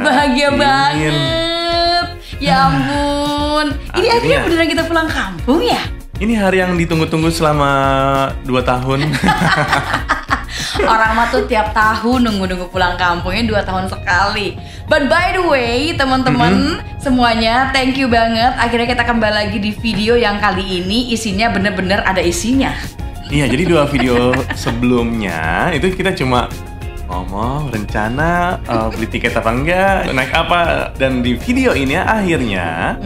Bahagia banget. Ya ampun. Ini akhirnya beneran kita pulang kampung ya? Ini hari yang ditunggu-tunggu selama 2 tahun. Orang mah tuh tiap tahun nunggu-nunggu pulang kampungnya 2 tahun sekali. But by the way, teman-teman semuanya, thank you banget. Akhirnya kita kembali lagi di video yang kali ini isinya bener-bener ada isinya. Iya, jadi 2 video sebelumnya itu kita cuma ngomong rencana beli tiket apa enggak, naik apa, dan di video ini akhirnya,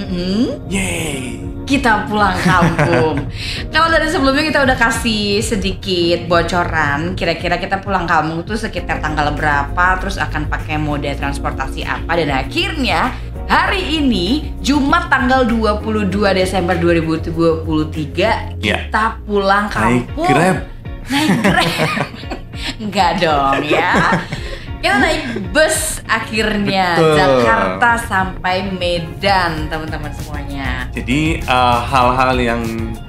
yeay, kita pulang kampung. Kalau dari sebelumnya kita udah kasih sedikit bocoran, kira-kira kita pulang kampung tuh sekitar tanggal berapa, terus akan pakai mode transportasi apa, dan akhirnya hari ini Jumat tanggal 22 Desember 2023 kita pulang kampung. Naik Grab. Enggak dong ya. Kita naik bus akhirnya. Betul. Jakarta sampai Medan, teman-teman semuanya. Jadi hal-hal yang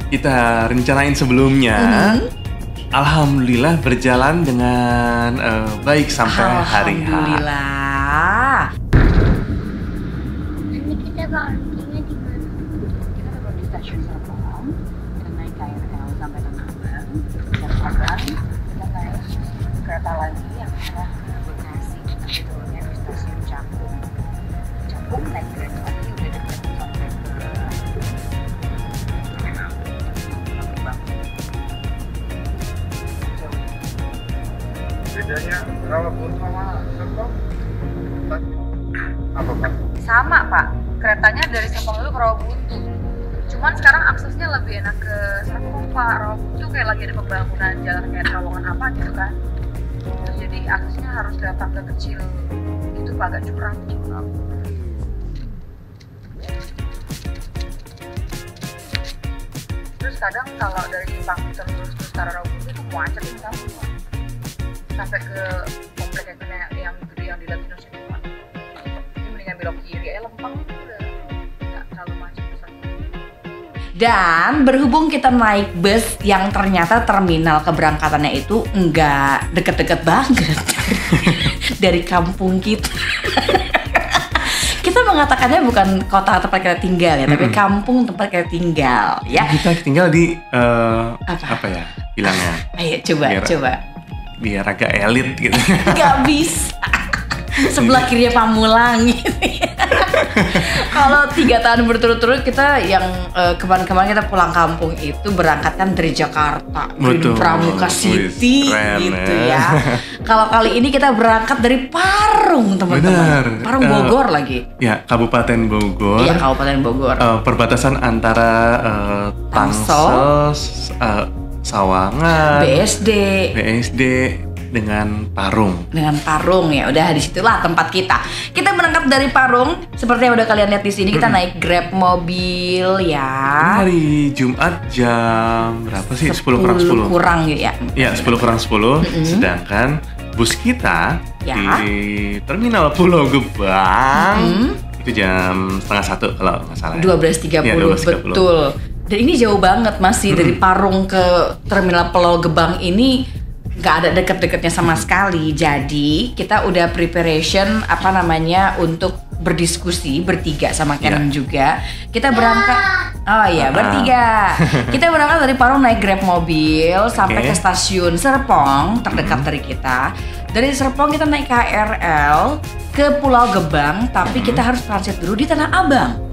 kita rencanain sebelumnya, alhamdulillah berjalan dengan baik sampai hari H. Alhamdulillah. Ini kita berhentinya di mana? Kita baru di stasiun Serpong. Kita naik KRL sampai Tanah Abang. Dan Abang kita naik kereta lagi yang arah ke Bekasi. Nanti turunnya di stasiun Cakung. Cakung naik kereta lagi udah dekat sampai ke bedanya Rawabuntu sama Serpong apa Pak? Sama Pak, keretanya dari Serpong itu ke Rawabuntu. Cuman sekarang aksesnya lebih enak ke Serpong Pak. Rawabuntu kayak lagi ada pembangunan jalan kayak terowongan apa gitu kan. Terus jadi aksesnya harus lewat tangga kecil. Itu Pak, agak curam. Terus kadang kalau dari Jepang terus ke Rawabuntu itu macet di sana sampai ke komplek yang gede yang di Latinos itu Pak. Jadi mendingan belok kiri, Lempeng itu udah nggak terlalu macet ke sana. Dan berhubung kita naik bus yang ternyata terminal keberangkatannya itu nggak deket-deket banget dari kampung kita. Kita mengatakannya bukan kota tempat kita tinggal ya, tapi kampung tempat kita tinggal ya. Kita tinggal di apa ya bilangnya? Ayo coba. Biar agak elit gitu. Gak bisa. Sebelah kirinya Pamulang gitu. Kalau 3 tahun berturut-turut kita yang kemarin-kemarin kita pulang kampung itu berangkat kan dari Jakarta, dari Pramuka City gitu ya. Kalau kali ini kita berangkat dari Parung, teman-teman. Parung Bogor lagi. Ya, Kabupaten Bogor. Iya, Kabupaten Bogor. Perbatasan antara Tangsel, Sawangan, BSD dengan Parung. Ya, udah disitulah tempat kita. Kita berangkat dari Parung, seperti yang udah kalian lihat di sini. Kita naik Grab mobil ya. Hari Jumat jam berapa sih? 10 kurang gitu ya. Iya, 10 kurang 10. Sedangkan bus kita di Terminal Pulau Gebang itu jam 12:30 kalau nggak salah. 12.30, betul. Dan ini jauh banget masih dari Parung ke Terminal Pulau Gebang ini nggak ada deket-deketnya sama sekali. Jadi kita udah preparation untuk berdiskusi bertiga sama Ken juga. Kita berangkat, bertiga. Kita berangkat dari Parung naik Grab mobil sampai ke stasiun Serpong terdekat dari kita. Dari Serpong kita naik KRL ke Pulau Gebang, tapi kita harus transit dulu di Tanah Abang.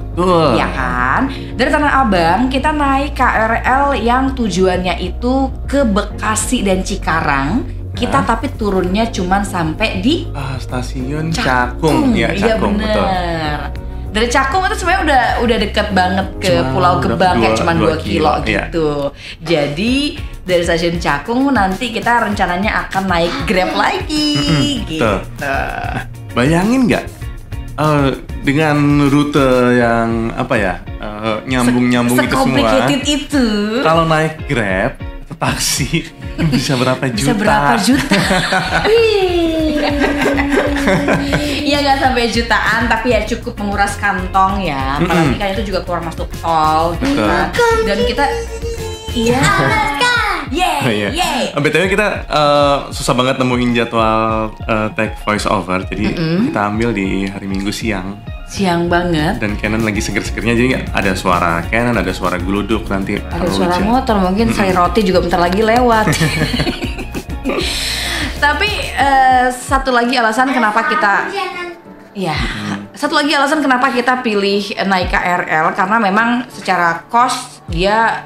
Ya kan? Dari Tanah Abang kita naik KRL yang tujuannya itu ke Bekasi dan Cikarang. Kita tapi turunnya cuman sampai di stasiun Cakung. Iya bener. Dari Cakung itu sebenarnya udah deket banget ke Pulau Gebang, kayak cuma 2 kilo gitu. Jadi dari stasiun Cakung nanti kita rencananya akan naik Grab lagi gitu. Bayangin nggak? Dengan rute yang nyambung-nyambung itu semua. Secomplicated itu. Kalau naik Grab atau taksi bisa berapa juta? Bisa berapa juta? Ya nggak sampai jutaan, tapi ya cukup menguras kantong ya. Apalagi kan itu juga keluar masuk tol, gitu kan. Dan kita Yeay, Oh, iya. yeay. BTW kita susah banget nemuin jadwal take voice over, jadi kita ambil di hari Minggu siang. Siang banget. Dan Canon lagi seger-segernya, jadi ada suara Canon, ada suara geluduk, nanti Ada suara motor, mungkin saya roti juga bentar lagi lewat. Tapi satu lagi alasan kenapa kita ya, satu lagi alasan kenapa kita pilih naik KRL karena memang secara cost dia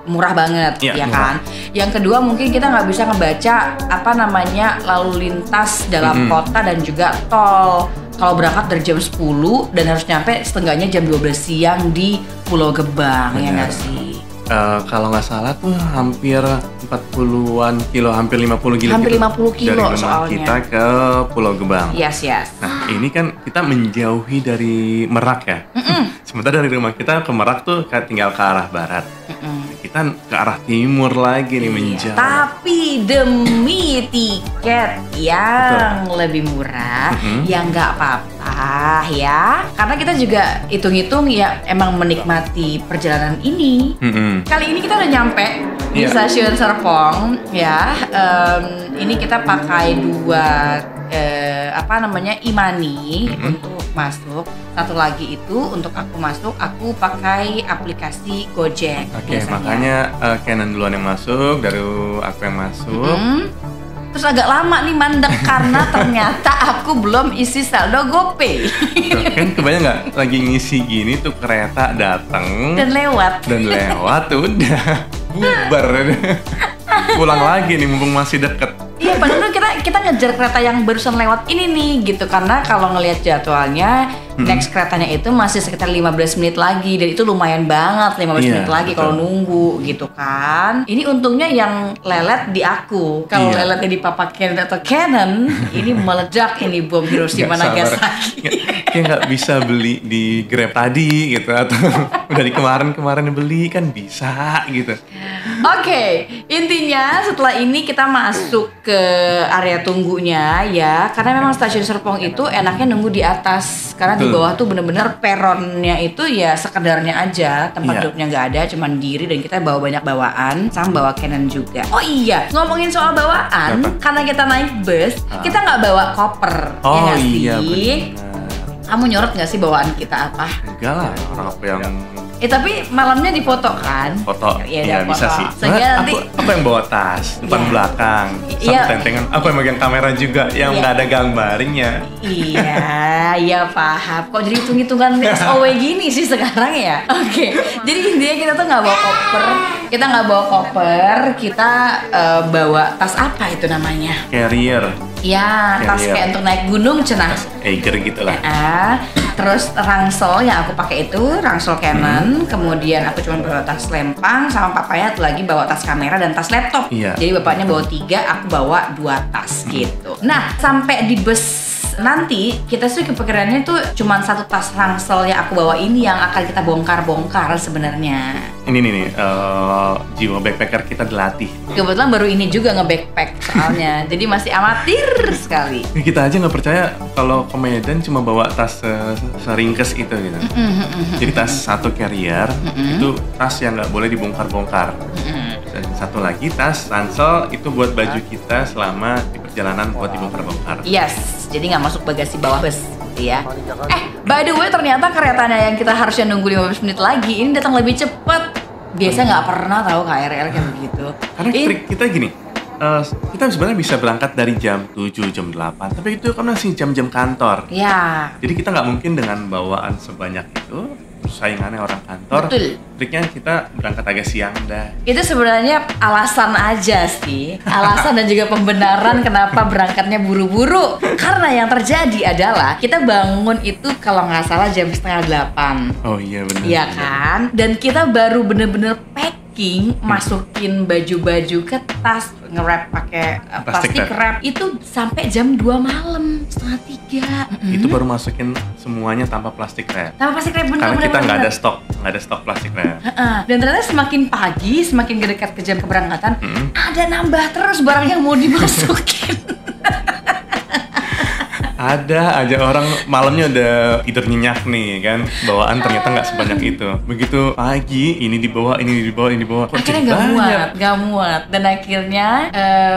murah banget, Iya, ya murah. kan. Yang kedua mungkin kita nggak bisa ngebaca apa namanya lalu lintas dalam kota dan juga tol. Kalau berangkat dari jam 10 dan harus nyampe setengahnya jam 12 siang di Pulau Gebang, ya Benar. nggak sih? Kalau nggak salah tuh hampir 40-an kilo, hampir 50 kilo. Hampir gitu. 50 kilo dari rumah soalnya. kita ke Pulau Gebang. Yes. Nah, ini kan kita menjauhi dari Merak ya. Sementara dari rumah kita ke Merak tuh tinggal ke arah barat. Kita ke arah timur lagi nih menjauh. Tapi demi tiket yang lebih murah, ya nggak apa-apa ya. Karena kita juga hitung-hitung ya emang menikmati perjalanan ini. Kali ini kita udah nyampe di Iya. stasiun Serpong ya. Ini kita pakai dua Imani untuk masuk. Satu lagi itu untuk aku masuk, aku pakai aplikasi Gojek. Oke, biasanya. makanya Canon duluan yang masuk, baru aku yang masuk. Terus agak lama nih mandek karena ternyata aku belum isi saldo GoPay Tuh, kan kebayang nggak lagi ngisi gini tuh kereta datang dan lewat. udah bubar. Pulang lagi nih mumpung masih deket. Iya, padahal kita ngejar kereta yang barusan lewat ini nih gitu, karena kalau ngelihat jadwalnya next keretanya itu masih sekitar 15 menit lagi dan itu lumayan banget 15 Iya, menit lagi betul. kalau nunggu gitu kan. Ini untungnya yang lelet di aku. Kalau Iya. leletnya di Papa Canon atau Canon, ini meledak ini bom Hiroshima Nggak sabar. Nagasaki. Kayak nggak bisa beli di Grab tadi gitu, atau udah di kemarin beli kan bisa gitu. Oke, intinya setelah ini kita masuk ke area tunggunya ya, karena memang stasiun Serpong itu enaknya nunggu di atas, karena di Betul. bawah tuh bener-bener peronnya itu ya sekedarnya aja, tempat Iya. duduknya nggak ada, cuman diri, dan kita bawa banyak bawaan, sama bawa Canon juga. Oh iya, ngomongin soal bawaan, Apa? karena kita naik bus, kita nggak bawa koper, ya Oh nggak iya sih? benar. Kamu nyorot nggak sih bawaan kita apa? Enggak lah, orang apa yang Tapi malamnya difoto kan? foto. Ya, Iya udah bisa foto. sih. Sehingga Nah, nanti aku yang bawa tas, depan Iya. belakang, satu Iya. tentengan. Aku yang megang kamera juga yang Iya. nggak ada gambarnya. Iya paham. Kok jadi hitung-hitungan SOW gini sih sekarang ya? Oke, jadi intinya kita tuh nggak bawa koper, kita bawa tas apa itu namanya? Carrier, Ya, tas Carrier. kayak untuk naik gunung cenah. Eiger gitu lah. Terus ransel yang aku pakai itu ransel Canon, kemudian aku cuma bawa tas lempang, sama papanya tuh lagi bawa tas kamera dan tas laptop. Iya. Jadi bapaknya bawa 3, aku bawa 2 tas gitu. Nah, sampai di bus nanti kita sih kepikirannya tuh cuma 1 tas ransel yang aku bawa ini yang akan kita bongkar-bongkar sebenarnya. Ini nih, jiwa backpacker kita dilatih. Kebetulan baru ini juga nge-backpack soalnya, jadi masih amatir sekali. Kita aja nggak percaya kalau ke Medan cuma bawa tas seringkes itu gitu. Jadi tas satu carrier itu tas yang nggak boleh dibongkar-bongkar. Dan satu lagi tas ransel itu buat baju kita selama di perjalanan buat dibongkar-bongkar. Yes, jadi nggak masuk bagasi bawah bus, gitu ya. By the way, ternyata keretanya yang kita harusnya nunggu 15 menit lagi ini datang lebih cepat. Biasa nggak pernah tahu KRL kayak begitu. Karena trik kita gini, kita sebenarnya bisa berangkat dari jam 7, jam 8, tapi itu kan masih jam-jam kantor. Ya, Jadi kita nggak mungkin dengan bawaan sebanyak itu, saingannya orang kantor. Betul. Triknya kita berangkat agak siang dah. itu sebenarnya alasan aja sih. Alasan dan juga pembenaran kenapa berangkatnya buru-buru. Karena yang terjadi adalah kita bangun itu kalau nggak salah jam 7:30. Oh iya benar. Iya kan? Dan kita baru bener-bener packing, masukin baju-baju ke tas, nge-wrap pakai Plastic plastik wrap itu sampai jam 2 malam, 2:30. Itu baru masukin semuanya tanpa plastik wrap. Sama plastik wrap Karena bener-bener. kita nggak ada stok plastik wrap. Dan ternyata semakin pagi, semakin dekat ke jam keberangkatan, ada nambah terus barang yang mau dimasukin. Ada aja orang malamnya udah tidur nyenyak nih kan, bawaan ternyata nggak sebanyak itu. Begitu pagi ini dibawa, ini dibawa, ini dibawa. Kok Akhirnya jadi banyak? nggak muat, dan akhirnya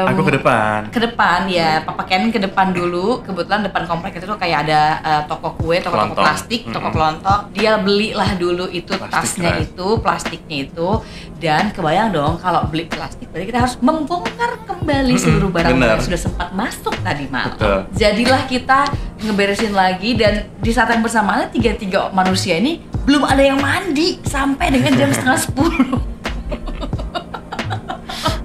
Aku ke depan. ke depan ya, Papa Ken ke depan dulu. Kebetulan depan komplek itu tuh kayak ada toko kue, toko Kelontong. plastik, toko kelontok. Dia belilah dulu itu Plastik tasnya kan. itu, plastiknya itu. Dan kebayang dong kalau beli plastik berarti kita harus membongkar kembali seluruh barang benar. yang sudah sempat masuk tadi malam. Betul. Jadilah kita ngeberesin lagi, dan di saat yang bersamaan tiga manusia ini belum ada yang mandi sampai dengan jam setengah 10.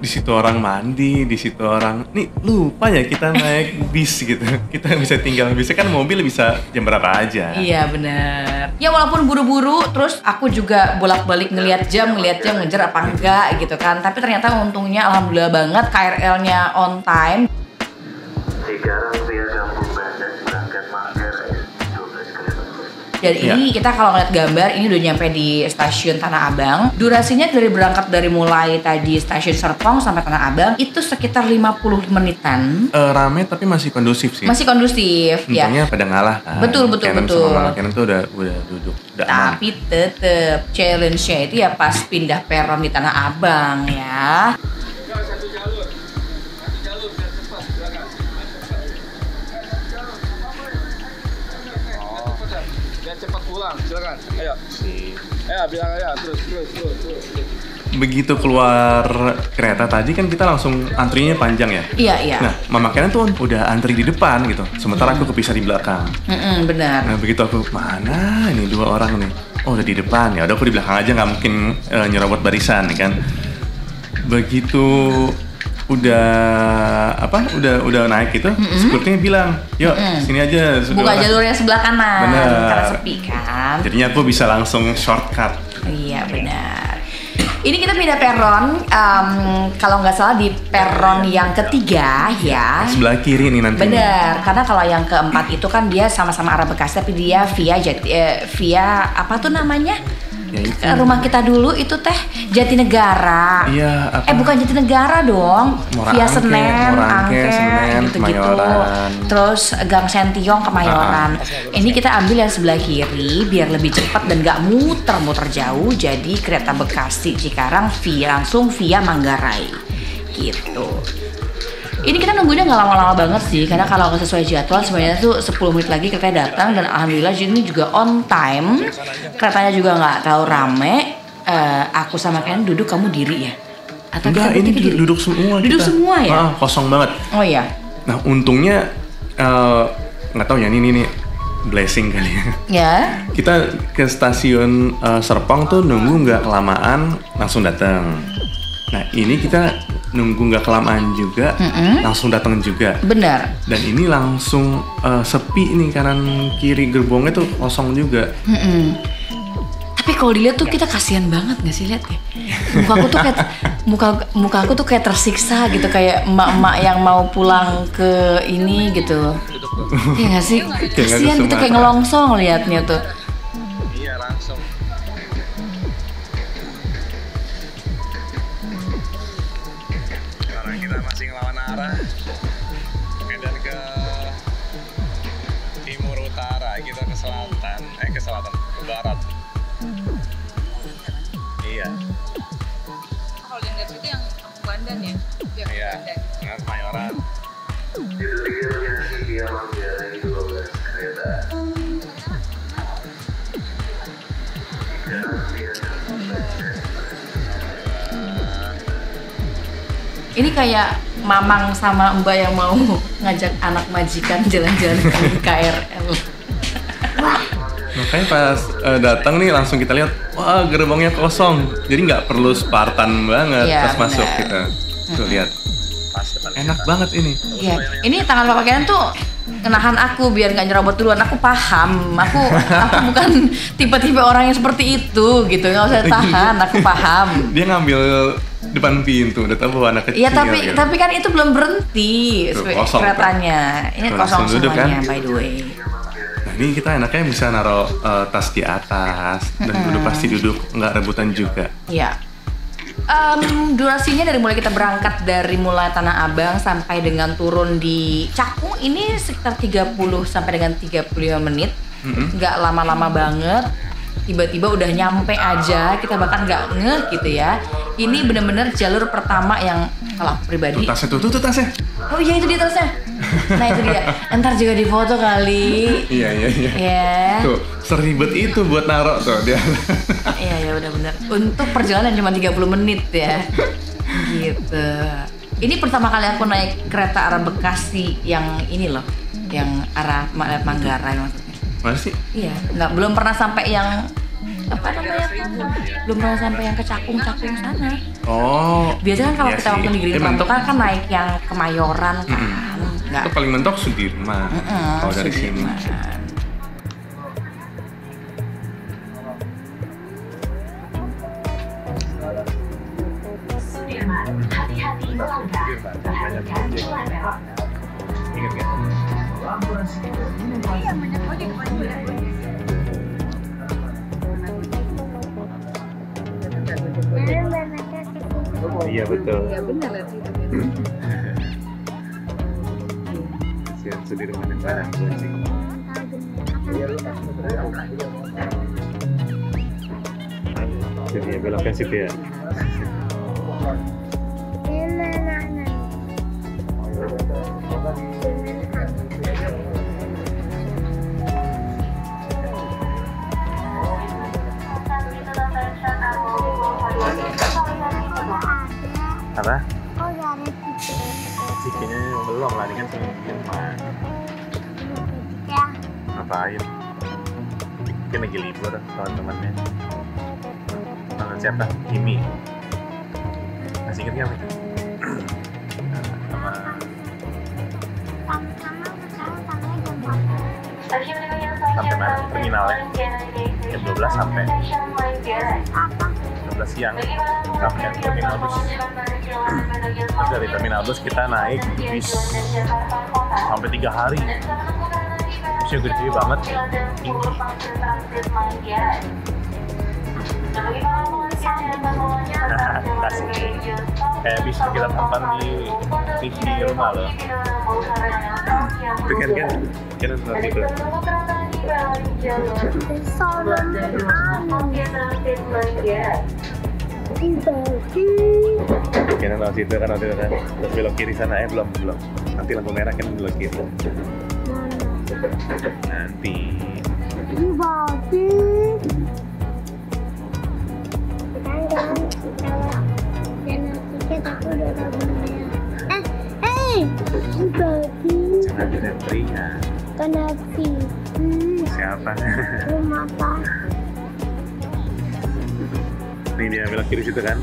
Di situ orang mandi, di situ orang nih lupa ya kita naik bis gitu. Kita bisa tinggal, bisa kan mobil bisa jam berapa aja. Iya benar. Ya walaupun buru-buru, terus aku juga bolak-balik ngelihat jam ngejar apa enggak gitu kan. Tapi ternyata untungnya alhamdulillah banget KRL-nya on time. Cikarang via Kampung Bandan berangkat Manggarai 12 km. Dan ini kita kalau ngeliat gambar ini udah nyampe di stasiun Tanah Abang. Durasinya berangkat dari mulai tadi stasiun Serpong sampai Tanah Abang itu sekitar 50 menitan. Rame tapi masih kondusif sih. Masih kondusif ya. Untungnya pada ngalah kan. Betul. Canon sama Canon tuh udah duduk, udah aman. Tapi tetep challenge-nya itu ya pas pindah peron di Tanah Abang ya. Satu jalur biar cepat, silakan. Biar cepat pulang, silakan. Ayo. Ayo bilang aja, terus. Begitu keluar kereta tadi kan kita langsung antrinya panjang ya. Iya. Nah, Mama Karen tuh udah antri di depan gitu. Sementara aku kepisah di belakang. Benar. Nah, begitu aku mana ini dua orang nih. Oh, udah di depan ya. Udah aku di belakang aja, nggak mungkin nyerobot barisan nih kan. Begitu udah naik gitu, security bilang, "Yuk, sini aja." Buka jalurnya sebelah kanan. Bener. Karena sepi kan. Jadinya aku bisa langsung shortcut. Iya benar. Ini kita pindah peron, kalau nggak salah di peron yang ketiga ya. Sebelah kiri nih nanti. Bener, karena kalau yang keempat itu kan dia sama-sama arah Bekasi tapi dia via apa tuh namanya? Ya, itu. Rumah kita dulu itu teh Jatinegara. Iya, apa? Bukan Jatinegara dong. Muara Via Angke, Senen, Muara Angke, Senen, gitu-gitu. Kemayoran. Terus Gang Sentiong, Kemayoran. Ini kita ambil yang sebelah kiri biar lebih cepat dan gak muter-muter jauh. Jadi kereta Bekasi Cikarang langsung via Manggarai. Gitu. Ini kita nunggunya nggak lama-lama banget sih, karena kalau nggak sesuai jadwal sebenarnya tuh 10 menit lagi keretanya datang, dan alhamdulillah ini juga on time. Keretanya juga nggak terlalu rame. Aku sama Ken duduk, kamu diri ya? Atau Enggak, kita ini berdiri? duduk semua. Duduk kita. semua ya? Kosong banget. Oh iya. Nah, untungnya nggak tahu ya, ini blessing kali ya. Ya. Kita ke stasiun Serpong tuh nunggu nggak kelamaan, langsung datang. Nah, ini kita nunggu nggak kelamaan juga, langsung datang juga. Benar. Dan ini langsung sepi nih, kanan kiri gerbongnya tuh kosong juga. Tapi kalau dilihat tuh kita kasihan banget nggak sih, lihat ya? Muka aku tuh kayak muka aku tuh kayak tersiksa gitu, kayak emak-emak yang mau pulang ke ini gitu. Iya nggak sih? Kasihan gitu, kayak ngelongsong liatnya tuh. Iya, langsung. Sekarang kita masih ngelawan arah. Medan ke timur utara, kita ke selatan, ke barat. Iya. Kalau yang dari itu yang Bandan ya? Iya, dengan Kemayoran. Dilihatnya via Manggarai 12 kereta. Cikarang via Kampung Bandan. Ini kayak mamang sama mbak yang mau ngajak anak majikan jalan-jalan ke KRL. Makanya pas datang nih langsung kita lihat, wah gerbongnya kosong. Jadi nggak perlu Spartan banget Iya, pas masuk benar. kita. Tuh lihat, Pas depan enak banget ini. Iya, ini tangan Papa Ken tuh menahan aku biar nggak nyerobot duluan. Aku paham, aku bukan tipe-tipe orang yang seperti itu gitu. Nggak usah tahan, aku paham. Dia ngambil depan pintu, udah tahu bawa anak kecil. Iya gitu. tapi kan itu belum berhenti Tuh, kosong, keretanya. Ini Tuh, kosong langsung duduk, semuanya kan? by the way. Nah, ini kita enaknya bisa naruh tas di atas dan duduk pasti duduk, nggak rebutan juga. Iya. Durasinya dari mulai kita berangkat dari mulai Tanah Abang sampai dengan turun di Cakung ini sekitar 30 sampai dengan 35 menit. Nggak lama-lama banget. Tiba-tiba udah nyampe aja, kita bahkan nggak ngeh gitu ya. Ini bener-bener jalur pertama yang kalau aku pribadi. Tuh tasnya. Oh iya itu dia tasnya. Nah itu dia. Ntar juga difoto kali. Iya. Ya. Tuh, seribet itu buat naruh tuh dia. Iya benar. Untuk perjalanan cuma 30 menit ya. Gitu. Ini pertama kali aku naik kereta arah Bekasi yang ini loh, yang arah Manggarai maksudnya. Masih? Iya, belum pernah sampai yang apa namanya? Belum pernah sampai yang ke Cakung sana. Oh. Biasanya kan kalau iya kita waktu di Green Pramuka kan naik yang Kemayoran kan. Itu paling mentok Sudirman. Kalau dari sini. Hati-hati melangkah. Perhatikan jalan merah. Ingat nggak? Iya, banyak ojek depan juga. Iya betul. Iya benar lihat situ. Sudirman yang mana? Jadi ya belok ke situ ya. Apa? Oh ya ada Cikinya belum lah, ini kan Sudirman. ya. Ngapain? Mungkin lagi libur teman-temannya. Teman siapa? Kimi. Masih inget nggak itu? Sama Sama-sama sekarang sampai jam berapa? sampai mana? Terminalnya jam 12 sampai Apa? 12 siang sampai terminal bus. Terus dari terminal bus kita naik bis sampai 3 hari. Busnya gede banget, tinggi. Asik. Kayak bisa kita tonton di TV di rumah loh. Itu kan seperti itu. Kita tahu situ kan waktu itu kan. Terus belok kiri sana belum. Nanti lampu merah kan belok kiri. Nanti. Ini babi. Jangan tiket aku udah tahu. Ini babi. Jangan teriak. Kenapa? Siapa? Rumah apa? Ini dia belok kiri situ kan.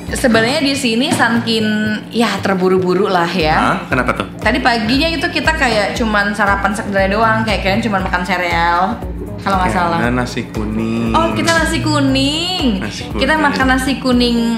Sebenarnya di sini saking ya terburu-buru lah ya. Hah? Kenapa tuh? Tadi paginya itu kita kayak cuman sarapan sekedar doang, kayak kalian cuman makan sereal kalau nggak salah. Karena nasi kuning. Oh kita nasi kuning. Kita makan nasi kuning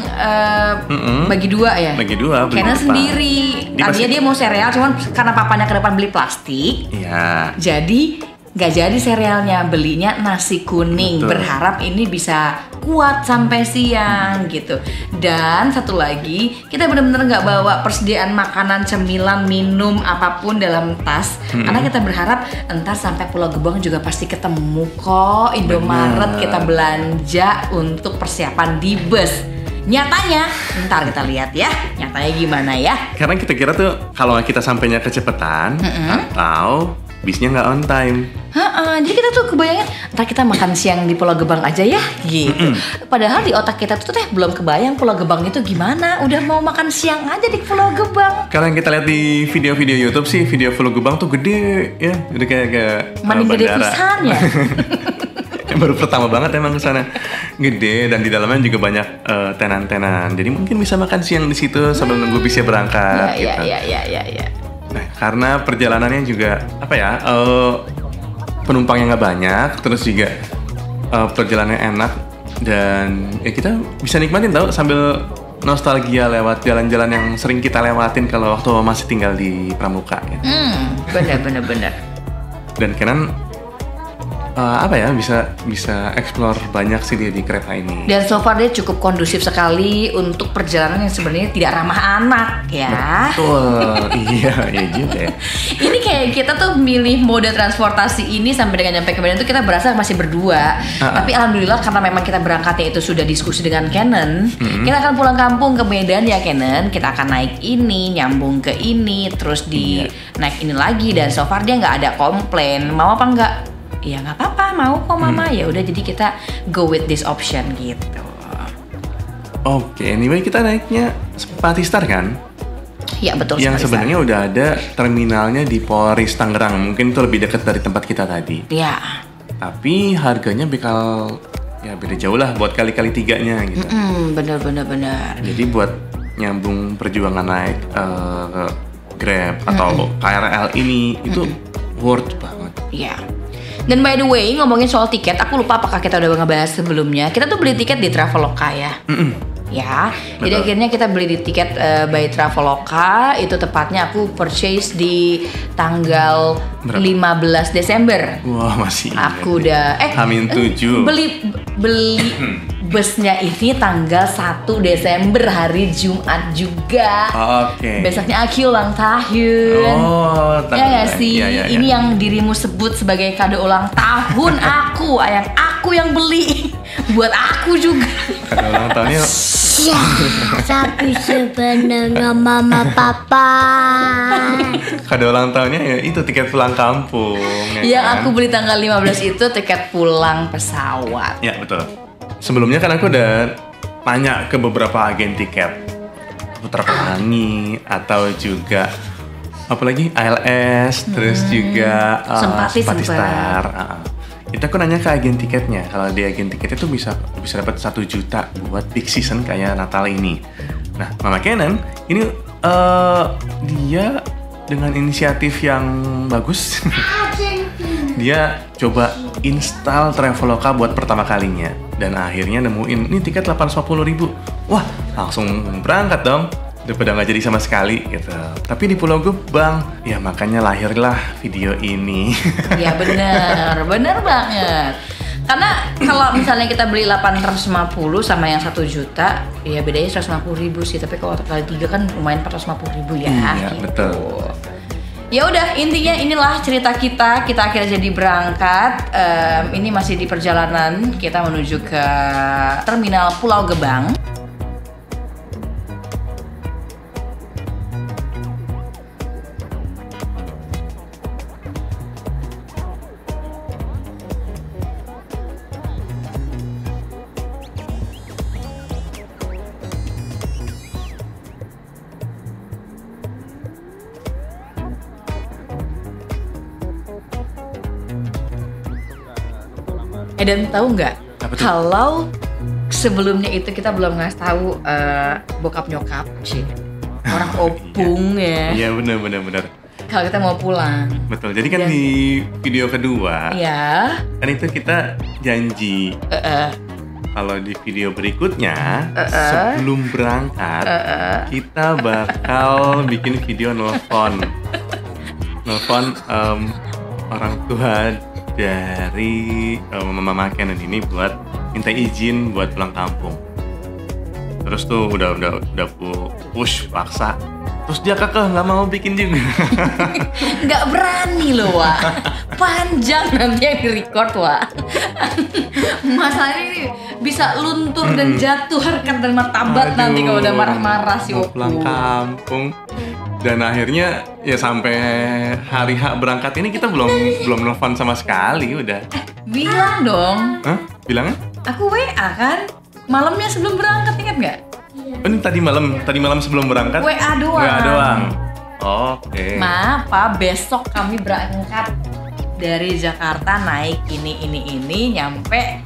bagi dua ya. Bagi dua. Karena sendiri. Tadinya dia mau sereal, cuman karena papanya ke depan beli plastik. Iya. Jadi nggak jadi serealnya, belinya nasi kuning. Betul. Berharap ini bisa kuat sampai siang gitu. Dan satu lagi, kita benar-benar nggak bawa persediaan makanan, cemilan, minum apapun dalam tas, karena kita berharap entar sampai Pulau Gebang juga pasti ketemu kok Indomaret. Kita belanja untuk persiapan di bus. Nyatanya, ntar kita lihat ya, nyatanya gimana ya. Karena kita kira tuh kalau kita sampainya kecepatan atau bisnya nggak on time. Jadi kita tuh kebayangnya ntar kita makan siang di Pulau Gebang aja ya gitu. Padahal di otak kita tuh belum kebayang Pulau Gebang itu gimana. Udah mau makan siang aja di Pulau Gebang. Kalau yang kita lihat di video-video YouTube sih, video Pulau Gebang tuh gede ya, udah kayak Maning gede pisan ya. Baru pertama banget emang ke sana. Gede dan di dalamnya juga banyak tenan-tenan. Jadi mungkin bisa makan siang di situ sambil nunggu bisnya berangkat gitu. Iya. Nah, karena perjalanannya juga apa ya? Penumpangnya nggak banyak, terus juga perjalanannya enak dan ya kita bisa nikmatin tau sambil nostalgia lewat jalan-jalan yang sering kita lewatin kalau waktu masih tinggal di Pramuka. Ya. Bener. Dan Kenan bisa explore banyak sih dia di kereta ini. Dan so far dia cukup kondusif sekali untuk perjalanan yang sebenarnya tidak ramah anak ya. Betul, iya juga ya. Ini kayak kita tuh milih mode transportasi ini sampai dengan nyampe ke Medan tuh kita berasa masih berdua. Tapi alhamdulillah karena memang kita berangkatnya itu sudah diskusi dengan Canon, kita akan pulang kampung ke Medan ya Canon. Kita akan naik ini, nyambung ke ini, terus naik ini lagi, dan so far dia nggak ada komplain. Mau apa enggak? Ya nggak apa-apa, mau kok mama. Ya udah, jadi kita go with this option gitu. Oke, anyway kita naiknya Spatistar kan? Ya betul. Yang sebenarnya udah ada terminalnya di Polres Tangerang. Mungkin itu lebih dekat dari tempat kita tadi. Ya. Tapi harganya bakal ya beda jauh lah buat kali-kali tiganya gitu. Bener. Jadi buat nyambung perjuangan naik Grab atau KRL ini itu worth banget. Iya. Dan by the way, ngomongin soal tiket, aku lupa apakah kita udah ngebahas sebelumnya. Kita tuh beli tiket di Traveloka ya. Ya, jadi akhirnya kita beli di tiket by Traveloka. Itu tepatnya aku purchase di tanggal 15 Desember. Wah, masih aku udah H-7 beli busnya ini tanggal 1 Desember, hari Jumat juga. Oke. Besoknya aku ulang tahun. Oh, ya nggak sih? Ya. Ini yang dirimu sebut sebagai kado ulang tahun aku, aku yang beli buat aku juga. Kado ulang tahunnya. Ya, tapi sebenarnya mama papa. Kado ulang tahunnya ya itu tiket pulang kampung. Yang aku beli tanggal 15 itu tiket pulang pesawat. Ya betul. Sebelumnya kan aku udah tanya ke beberapa agen tiket, Putra Pelangi atau juga apa lagi ALS, terus juga Spatistar. Itu aku nanya ke agen tiketnya, kalau di agen tiketnya tuh bisa dapat 1 juta buat peak season kayak Natal ini. Nah, Mama Canon ini dia dengan inisiatif yang bagus. Dia coba install Traveloka buat pertama kalinya dan akhirnya nemuin ini tiket 850.000. Wah, langsung berangkat dong. Daripada nggak jadi sama sekali gitu. Tapi di Pulau Gebang, ya makanya lahirlah video ini. Ya bener banget. Karena kalau misalnya kita beli 850 sama yang 1 juta, ya bedanya 150.000 sih. Tapi kalau kali 3 kan lumayan 450.000 ya. Iya, gitu. betul. Ya udah, intinya inilah cerita kita akhirnya jadi berangkat. Ini masih di perjalanan kita menuju ke terminal Pulau Gebang. Dan tahu nggak kalau sebelumnya itu kita belum ngasih tahu bokap nyokap sih orang opung ya. Iya benar. Kalau kita mau pulang. Betul. Jadi kan di video kedua, ya kan itu kita janji kalau di video berikutnya sebelum berangkat kita bakal bikin video nelfon orang tua dari Mama Canon ini buat minta izin buat pulang kampung. Terus tuh udah push paksa. Terus dia nggak mau bikin juga. Nggak berani loh, Wak. Panjang nanti yang di-record, Wak. Masalahnya ini bisa luntur dan jatuh harkat dan martabat nanti kalau udah marah-marah si Opu. Pulang kampung. Dan akhirnya ya sampai hari H berangkat ini kita belum nelfon sama sekali udah. Bilang dong. Hah? Bilangnya? Aku WA kan malamnya sebelum berangkat, ingat nggak? Oh, ini tadi malam sebelum berangkat. WA doang. Oke. Pak, besok kami berangkat dari Jakarta naik ini nyampe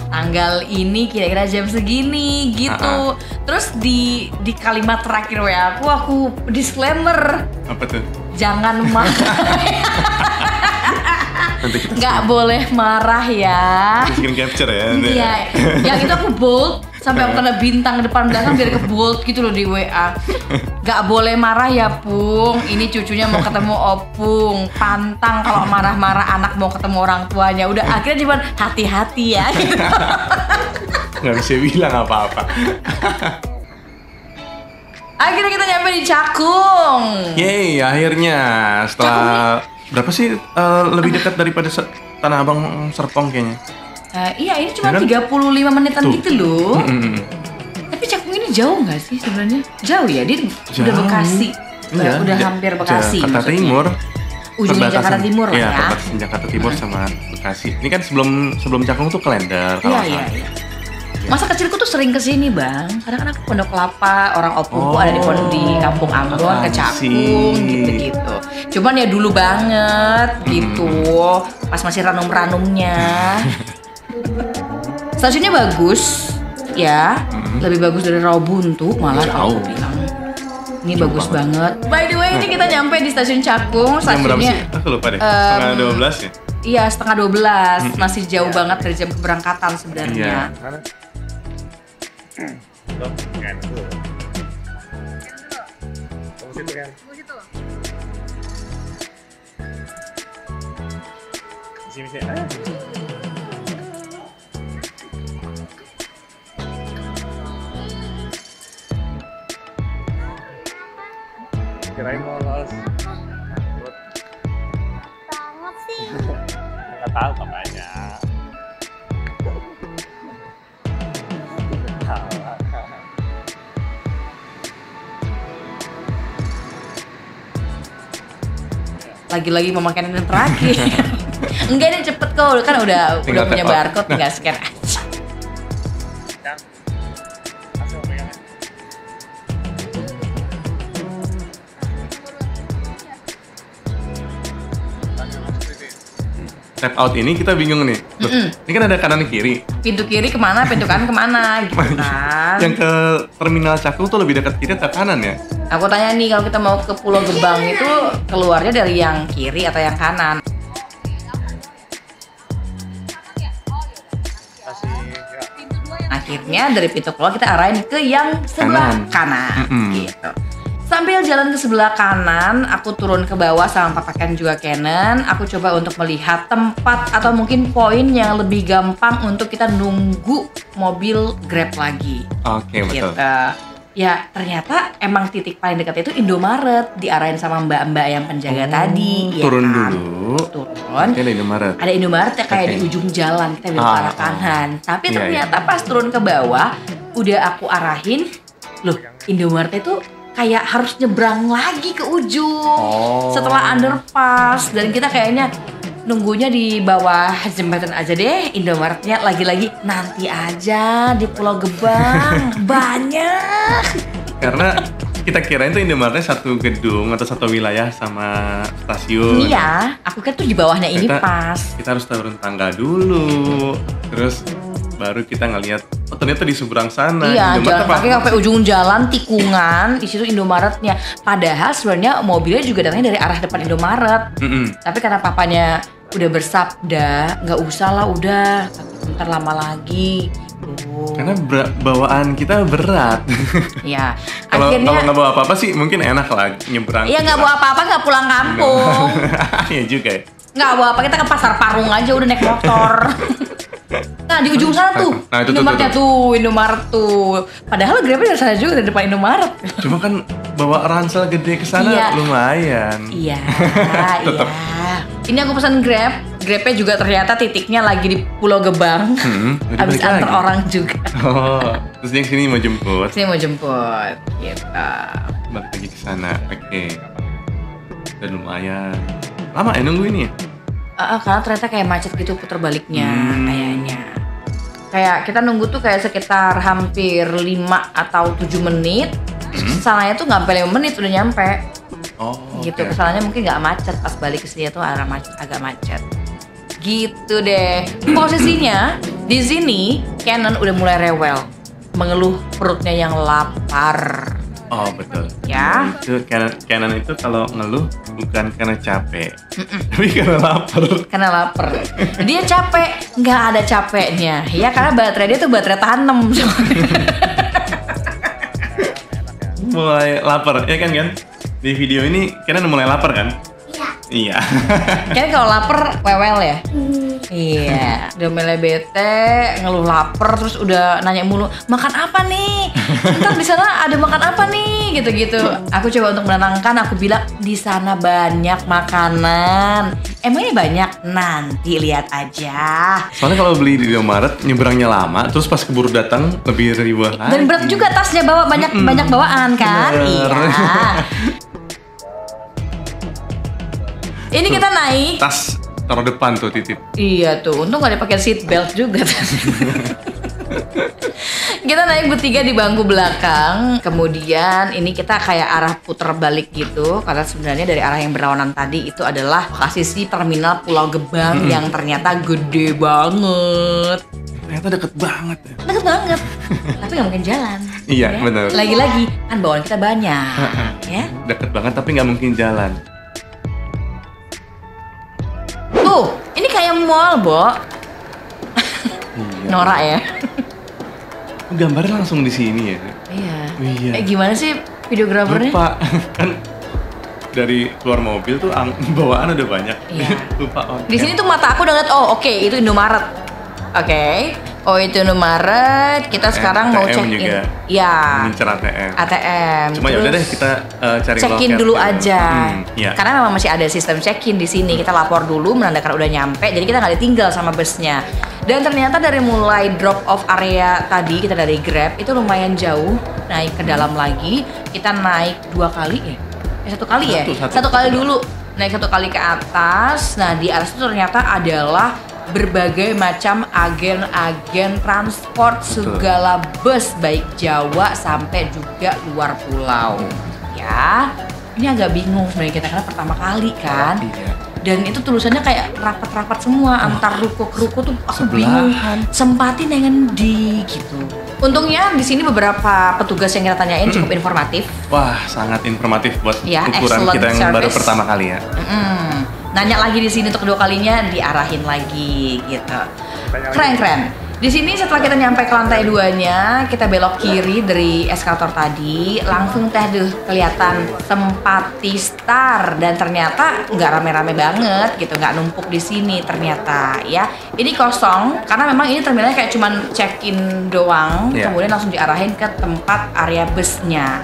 tanggal ini kira-kira jam segini gitu. Terus di kalimat terakhir WA aku disclaimer. Apa tuh? Jangan marah. Nggak boleh marah ya. Screen capture ya. Iya. Yang itu aku bold sampai aku tanda bintang depan belakang biar ke bold gitu loh di WA. Gak boleh marah ya Pung, ini cucunya mau ketemu Opung. Pantang kalau marah-marah anak mau ketemu orang tuanya. Udah akhirnya cuman hati-hati ya gitu. Nggak bisa bilang apa-apa. Akhirnya kita nyampe di Cakung. Yeay, akhirnya setelah berapa sih lebih dekat daripada Tanah Abang Serpong kayaknya. Iya ini cuma Ya kan? 35 menitan Tuh. gitu loh. Mm-mm. Tapi Cakung ini jauh nggak sih sebenarnya? Jauh ya, dia udah Jauh. Bekasi. Iya, Udah hampir Bekasi Jakarta maksudnya. Timur. Ujungnya Perbatasan. Jakarta Timur lah Iya, ya. perbatasan Jakarta Timur sama Bekasi. Ini kan sebelum Cakung tuh Klender kalau Iya, nggak iya, salah. iya. Masa kecilku tuh sering kesini bang. Kadang kan aku Pondok Kelapa, orang opungku ada di Kampung Ambon, ke Cakung, gitu-gitu. Cuman ya dulu banget gitu, pas masih ranum-ranumnya. Stasiunnya bagus, ya, lebih bagus dari Rawabuntu malah Jauh. aku bilang. Ini bagus banget. By the way, ini kita nyampe di stasiun Cakung. Jam berapa sih? Stasiunnya Aku lupa deh. Setengah 12 ya? iya 11:30, masih jauh banget dari jam keberangkatan sebenarnya. Tunggu situ. Kirain mau lolos. Banget sih. Nggak tahu katanya. Lagi-lagi memakan yang terakhir. Enggak, ini cepet kok, kan udah Tinggal punya tap out. barcode, tinggal scan aja. Kan? Langsung pegangnya. Tap out ini kita bingung nih. Loh, ini kan ada kanan kiri. Pintu kiri kemana, pintu kanan kemana, gitu kan. Yang ke terminal Cakung tuh lebih dekat kiri atau kanan ya? Aku tanya nih, kalau kita mau ke Pulau Gebang itu keluarnya dari yang kiri atau yang kanan? Akhirnya dari pintu keluar kita arahin ke yang sebelah kanan, gitu. Sambil jalan ke sebelah kanan, aku turun ke bawah sama Papa Ken juga Canon. Aku coba untuk melihat tempat atau mungkin poin yang lebih gampang untuk kita nunggu mobil Grab lagi. Oke, betul. Gitu. Ya ternyata emang titik paling dekat itu Indomaret, diarahin sama mbak-mbak yang penjaga tadi. Turun ya kan? dulu. Turun. Oke, ada Indomaret. Ada Indomaret ya kayak Oke. di ujung jalan, kita belok ke arah kanan. Tapi Iya, ternyata pas turun ke bawah, udah aku arahin, loh Indomaret itu kayak harus nyebrang lagi ke ujung setelah underpass, dan kita kayaknya nunggunya di bawah jembatan aja deh. Indomaretnya lagi-lagi nanti aja di Pulau Gebang. Banyak. Karena kita kirain tuh Indomaretnya satu gedung atau satu wilayah sama stasiun. Iya, aku kan tuh di bawahnya ini Ternyata pas. Kita harus turun tangga dulu. Terus baru kita ngeliat, oh ternyata di seberang sana. Iya, Indomaret jalan apa? kaki sampai ujung jalan tikungan, di situ Indomaretnya. Padahal sebenarnya mobilnya juga datangnya dari arah depan Indomaret. Tapi karena papanya udah bersabda, nggak usah lah, udah ntar lama lagi. Tuh. Karena bawaan kita berat. Ya, Kalau akhirnya nggak bawa apa-apa sih mungkin enak lah nyebrang. iya nggak bawa apa-apa, nggak pulang kampung. Iya juga ya. Nggak bawa apa, kita ke Pasar Parung aja udah naik motor. Nah di ujung sana tuh, Nah, itu Indomaretnya tuh, Indomaret tuh. Padahal Grabnya dari sana juga, dari depan Indomaret. Cuma kan bawa ransel gede ke sana Iya. lumayan. Iya, iya. Ini aku pesan Grab. Grabnya juga ternyata titiknya lagi di Pulau Gebang. Jadi Abis balik antar lagi. orang juga. Oh, terus dia kesini mau jemput. Saya mau jemput, gitu. Balik lagi ke sana. Oke. Dan lumayan. Lama ya nunggu ini ya? Karena ternyata kayak macet gitu puter baliknya kayaknya. Kayak kita nunggu tuh kayak sekitar hampir 5 atau 7 menit. Kesananya tuh nggak sampai 5 menit udah nyampe. Oh, Gitu, oke. kesananya mungkin nggak macet, pas balik ke sini tuh agak macet. Gitu deh. Posisinya di sini Canon udah mulai rewel, mengeluh perutnya yang lapar. Oh betul. Ya. Itu Canon itu kalau ngeluh bukan karena capek, tapi karena lapar. Karena lapar. Dia capek, nggak ada capeknya. Ya karena baterai dia tuh baterai tanam. Mulai lapar, ya kan? Di video ini Canon mulai lapar kan? Iya. Kayaknya kalau lapar wewel ya. Iya, udah mulai bete, ngeluh lapar, terus udah nanya mulu, makan apa nih? Ntar di sana ada makan apa nih? Gitu-gitu. Aku coba untuk menenangkan, aku bilang di sana banyak makanan. Emangnya banyak? Nanti lihat aja. Soalnya kalau beli di Indomaret nyebrangnya lama, terus pas keburu datang lebih ribet. Dan berat juga tasnya bawa banyak bawaan kan? Bener. Iya. Ini kita naik. Tas taruh depan tuh titip. Iya tuh, untung gak dipakai seat belt juga. Kita naik bertiga di bangku belakang. Kemudian ini kita kayak arah puter balik gitu. Karena sebenarnya dari arah yang berlawanan tadi itu adalah posisi terminal Pulau Gebang yang ternyata gede banget. Ternyata deket banget ya. Deket banget. Tapi gak mungkin jalan. Iya, ya? bener. Lagi-lagi kan bawaan kita banyak. Ya. Deket banget tapi nggak mungkin jalan. Tuh, ini kayak mall, Bo. Iya. Norak ya. Gambarnya langsung di sini ya. Iya. Iya. Gimana sih videografernya? Lupa kan dari keluar mobil tuh bawaan udah banyak. Iya. Lupa. Di sini tuh mata aku udah ngeliat, oh oke, itu Indomaret. Oke. Oh itu Indomaret. Kita sekarang mau ATM check in. juga. Ya. Ngincer ATM. ATM. Cuma ya udah deh kita cari check in loket dulu gitu. aja. Iya. Karena memang masih ada sistem check in di sini. Kita lapor dulu menandakan udah nyampe. Jadi kita nggak ditinggal sama busnya. Dan ternyata dari mulai drop off area tadi kita dari Grab itu lumayan jauh. Naik ke dalam lagi. Kita naik 2 kali ya. Satu kali ya. Satu kali dulu. Naik 1 kali ke atas. Nah di atas itu ternyata adalah berbagai macam agen-agen transport segala bus baik Jawa sampai juga luar pulau. Ya, ini agak bingung sebenarnya kita karena pertama kali kan. Iya. Dan itu tulisannya kayak rapat-rapat semua antar ruko ke ruko tuh aku Sebelahan. bingung. Sempatin dengan di gitu. Untungnya di sini beberapa petugas yang kita tanyain cukup informatif. Wah, sangat informatif buat Ya, ukuran excellent kita yang baru service. pertama kali ya. Nanya lagi di sini untuk kedua kalinya diarahin lagi gitu. Keren. Di sini setelah kita nyampe ke lantai 2-nya, kita belok kiri dari eskalator tadi, langsung tuh kelihatan Tempati Star dan ternyata nggak rame-rame banget gitu, nggak numpuk di sini ternyata ya. Ini kosong karena memang ini terminalnya kayak cuman check-in doang, Iya. kemudian langsung diarahin ke tempat area busnya.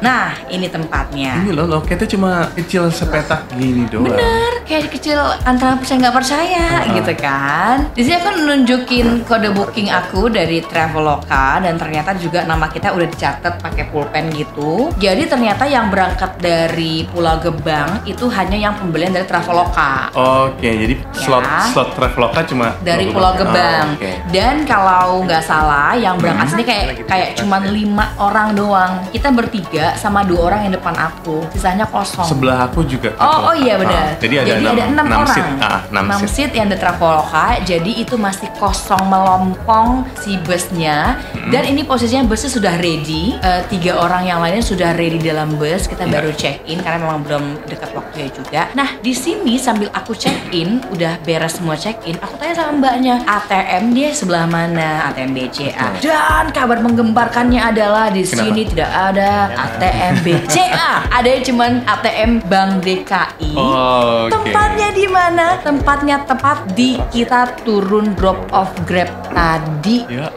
Nah, ini tempatnya. Ini loh loketnya cuma kecil sepetak gini doang. Bener, kayak kecil antara percaya nggak percaya gitu kan. Di sini aku nunjukin kode booking aku dari Traveloka dan ternyata juga nama kita udah dicatat pakai pulpen gitu. Jadi ternyata yang berangkat dari Pulau Gebang itu hanya yang pembelian dari Traveloka. Oke, jadi slot Traveloka cuma Dari Pulau Gebang. Oke. Dan kalau nggak salah yang berangkat sini kayak cuman 5 orang doang. Kita bertiga sama 2 orang yang depan aku, sisanya kosong. Sebelah aku juga. Oh iya benar. Jadi ada 6 6 orang. seat. 6 seat yang di Traveloka. Jadi itu masih kosong melompong si busnya. Dan ini posisinya busnya sudah ready. 3 orang yang lainnya sudah ready dalam bus. Kita baru check in karena memang belum dekat waktunya juga. Nah di sini sambil aku check in, udah beres semua check in. Aku tanya sama mbaknya, ATM dia sebelah mana? ATM BCA. Dan kabar menggemparkannya adalah di sini tidak ada ATM BCA. Ada cuman ATM Bank DKI. Oh, oke. Tempatnya di mana? Tempatnya tepat di kita turun drop off Grab tadi. Ya,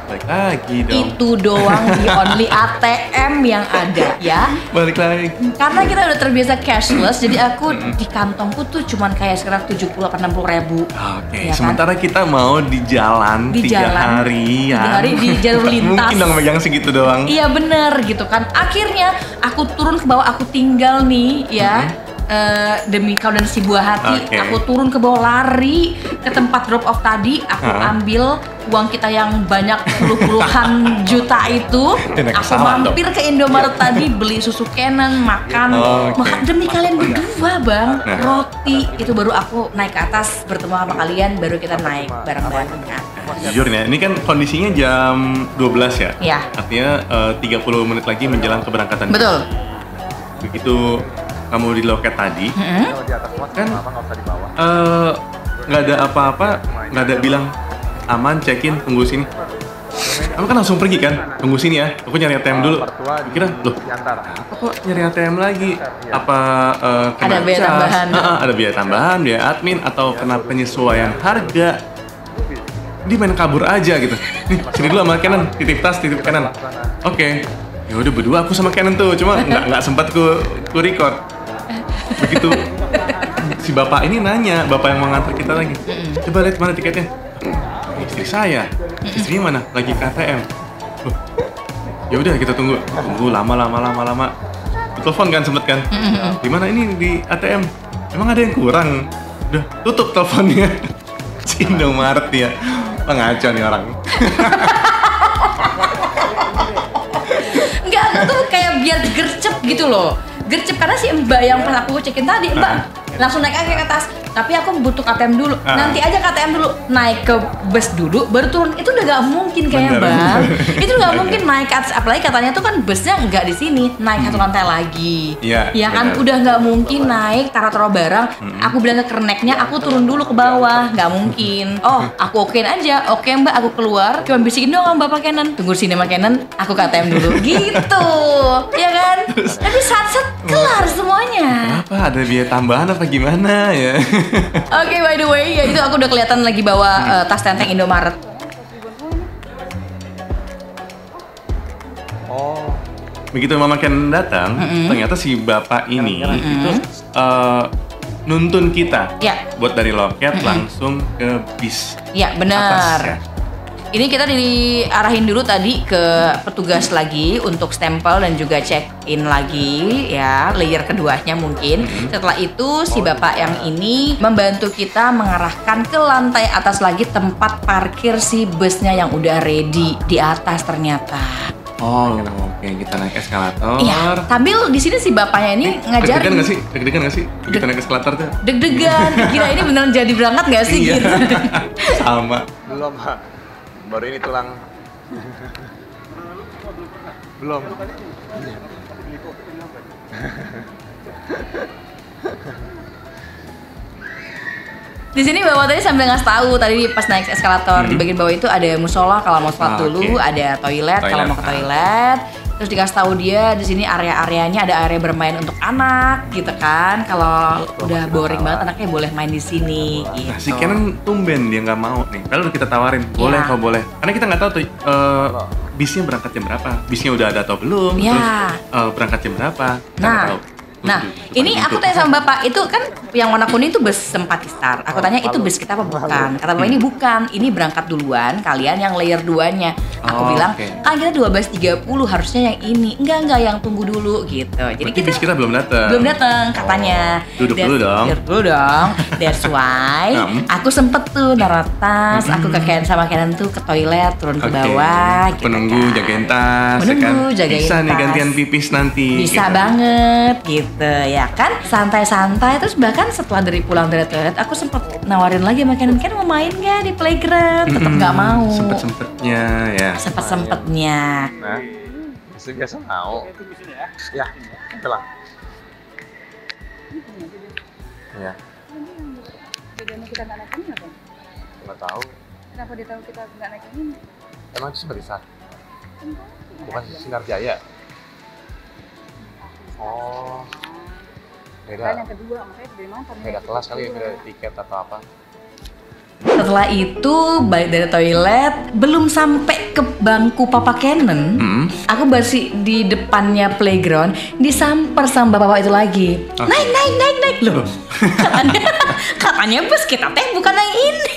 balik lagi dong. Itu doang di only ATM yang ada ya. Balik lagi. Karena kita udah terbiasa cashless, jadi aku di kantongku tuh cuman kayak sekitar 70-60 ribu. Oke, Ya kan? sementara kita mau di jalan Di 3 jalan. hari ya. 3 hari di jalur lintas. Mungkin dong megang segitu doang. Iya bener gitu kan. Akhirnya aku turun ke bawah, aku tinggal nih ya demi kau dan si buah hati. Oke. Aku turun ke bawah, lari ke tempat drop off tadi. Aku ambil uang kita yang banyak puluhan juta itu. Naik Aku pesawat mampir ke Indomaret tadi, beli susu Canon, makan. Oke. Makan demi kalian berdua, Bang. Nah. Roti itu baru aku naik ke atas bertemu sama kalian, baru kita naik bareng-bareng ke atas. Jujur nih, ini kan kondisinya jam 12 ya? Iya. Artinya 30 menit lagi menjelang keberangkatan. Betul. Begitu kamu di loket tadi, Kalau di atas mas, Kan? kenapa nggak usah di bawah? nggak ada apa-apa, nggak ada bilang aman, check-in, tunggu sini. Kamu kan langsung pergi kan? Tunggu sini ya, aku nyari ATM dulu. Kira, loh, Di antara. apa kok nyari ATM lagi? Apa kena Ada biaya cas? tambahan. Ada biaya tambahan, biaya admin, atau kena penyesuaian harga? Dia main kabur aja gitu. Nih, sini dulu sama Canon, titip tas, titip Canon. Oke. Ya udah berdua aku sama Canon tuh, cuma nggak sempat ku record. Begitu si bapak ini nanya, bapak yang mau nganter kita lagi. Coba lihat mana tiketnya. Istri saya. Istrinya mana? Lagi ke ATM. Loh, ya udah kita tunggu lama. Telepon kan sempet kan? Di mana ini di ATM? Emang ada yang kurang? Udah tutup teleponnya. Si Indomaret ya. Ngaco nih orang. Enggak, aku tuh kayak biar gercep gitu loh. Gercep karena si Mbak yang pas aku cekin tadi, Mbak langsung naik aja ke atas. Tapi aku butuh KTM dulu. Nanti aja KTM dulu, naik ke bus dulu, baru turun. Itu udah gak mungkin kayaknya, Bener. Bang. Itu gak mungkin naik ke atas. Apalagi katanya tuh kan busnya nggak di sini, naik satu lantai lagi. Iya, Ya kan, bener. udah nggak mungkin naik taruh-taruh barang. Aku bilang ke keneknya, aku turun dulu ke bawah. Nggak mungkin. Oh, aku okein aja. Oke Mbak, aku keluar. Cuma bisikin doang sama Bapak Canon. Tunggu sini sama Canon, aku KTM dulu. Gitu, ya kan? Tapi saat kelar semuanya. Apa ada biaya tambahan apa gimana ya? Oke, by the way, ya itu aku udah kelihatan lagi bawa tas tenteng Indomaret. Oh, Begitu Mama Ken datang, ternyata si bapak ini itu nuntun kita Ya. buat dari loket langsung ke bis Ya, atas benar. ya. Ini kita diarahin dulu tadi ke petugas lagi untuk stempel dan juga check in lagi ya, layer keduanya mungkin. Setelah itu si bapak yang ini membantu kita mengarahkan ke lantai atas lagi tempat parkir si busnya yang udah ready di atas ternyata. Oh, oke, kita naik eskalator. Iya, sambil di sini si bapaknya ini Deg-degan ngajarin. nggak sih? Deg-degan nggak sih? Kita naik eskalator tuh. Deg-degan, kira ini beneran jadi berangkat gak sih Iya. gitu. Sama. belum, Pak. Baru ini tulang. Belum. Di sini bawa tadi sambil ngasih tahu tadi pas naik eskalator di bagian bawah itu ada musola kalau mau sholat dulu, Oke. ada toilet kalau mau ke toilet. Terus dikasih tahu dia di sini area-areanya ada area bermain untuk anak gitu kan. Kalau udah boring banget anaknya boleh main di sini gitu. Nah, si Canon tumben dia nggak mau nih. Padahal udah kita tawarin, boleh Iya. kok boleh. Karena kita nggak tahu tuh bisnya berangkat jam berapa. Bisnya udah ada atau belum. Iya. Terus berangkat jam berapa. Kita nggak tahu. Nah, ini aku tanya sama bapak, itu kan yang warna kuning itu bus Sempati Star. Aku tanya itu bus kita apa bukan? Kata bapak ini bukan, ini berangkat duluan, kalian yang layer 2-nya. Aku Oh, bilang, oke. kan kita 12.30 harusnya yang ini. Enggak, yang tunggu dulu gitu. Jadi Berarti bis kita belum datang. belum datang katanya. Duduk dulu dong. Duduk dulu dong. That's why aku sempet tuh naruh tas, aku ke Ken sama Kenan tuh ke toilet, turun ke Oke. bawah. Gitu Penunggu kan. jagain tas, ya Menunggu, kan? jagain Bisa nih tas. gantian pipis nanti. Bisa gitu. banget gitu ya kan, santai-santai. Terus bahkan setelah dari pulang dari toilet aku sempet nawarin lagi sama Kenan, Ken mau main gak di playground? Tetap nggak mau. Sempet-sempetnya ya. Sempet-sempetnya. Nah, biasa mau. Ya, telah. Ya, Bedanya kita nggak naik ini apa? nggak tahu. Kenapa dia tahu kita nggak naik ini? Emang itu seperti sah? Bukan Sinar Jaya. Oh, Kan beda. yang kedua, makanya dari mana? Beda kelas kali ya, beda tiket atau apa? Setelah itu balik dari toilet, belum sampai ke bangku Papa Kenan, aku masih di depannya playground, disamper sama bapak itu lagi. Naik loh. Katanya bus kita teh bukan yang ini.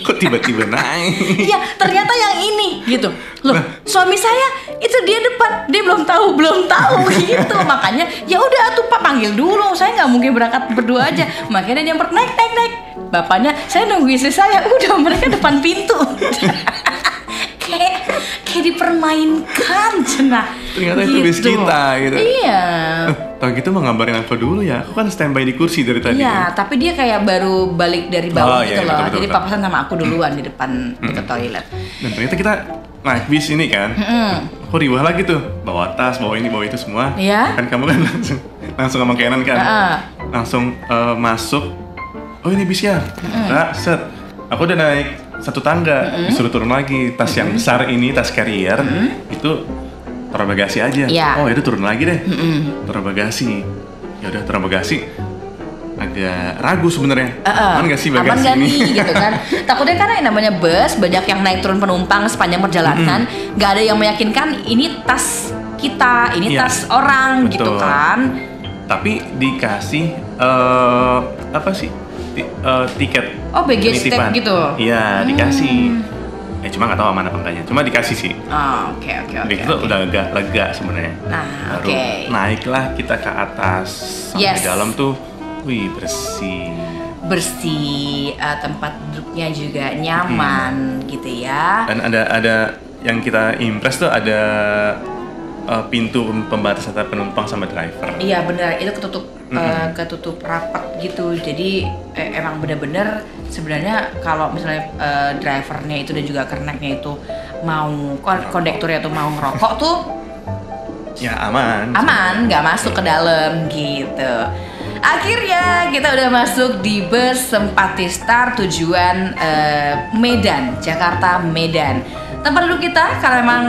Kok tiba-tiba naik? Iya, ternyata yang ini gitu. Loh, suami saya itu dia depan, dia belum tahu gitu. Makanya ya udah tuh Pak panggil dulu. Saya nggak mungkin berangkat berdua aja. Makanya dia nyamper naik. Bapaknya, saya nunggu istri saya. Udah mereka depan pintu. kayak dipermainkan cenah. Ternyata itu bis kita gitu. Iya. Tahu gitu mau ngabarin aku dulu ya. Aku kan standby di kursi dari tadi. Iya, tapi dia kayak baru balik dari bawah gitu iya, loh. betul. Jadi papasan sama aku duluan di depan ke toilet. Dan ternyata kita naik bis ini kan. Aku riwah lagi tuh. Bawa tas, bawa ini, bawa itu semua. Iya. Kan kamu kan langsung sama Kenan kan. Langsung masuk. Oh ini bisnya. Nah, set. Aku udah naik satu tangga, disuruh turun lagi. Tas yang besar ini, tas carrier, itu taruh bagasi aja. Yeah. Oh itu turun lagi deh, taruh bagasi. Ya udah taruh bagasi. Agak ragu sebenarnya. Aman gak sih bagasi aman gak ini? nih gitu kan. Takutnya karena yang namanya bus, banyak yang naik turun penumpang sepanjang perjalanan, gak ada yang meyakinkan ini tas kita, ini tas orang. Betul. Gitu kan. Tapi dikasih apa sih? Tiket. Oh, baggage tag gitu? Iya, dikasih. Cuma nggak tahu aman apa enggaknya. Cuma dikasih sih. Oh, oke. Itu udah agak lega sebenarnya. Nah, baru naiklah kita ke atas. Sampai dalam tuh, wih bersih. Tempat duduknya juga nyaman gitu ya. Dan ada yang kita impress tuh ada pintu pembatas antara penumpang sama driver. Iya benar, itu ketutup rapat gitu. Jadi emang benar-benar sebenarnya kalau misalnya drivernya itu dan juga kerneknya itu mau kondekturnya tuh mau ngerokok tuh ya aman, nggak masuk ke dalam gitu. Akhirnya kita udah masuk di bus Sempati Star tujuan Medan, Jakarta Medan. Tempat duduk kita karena emang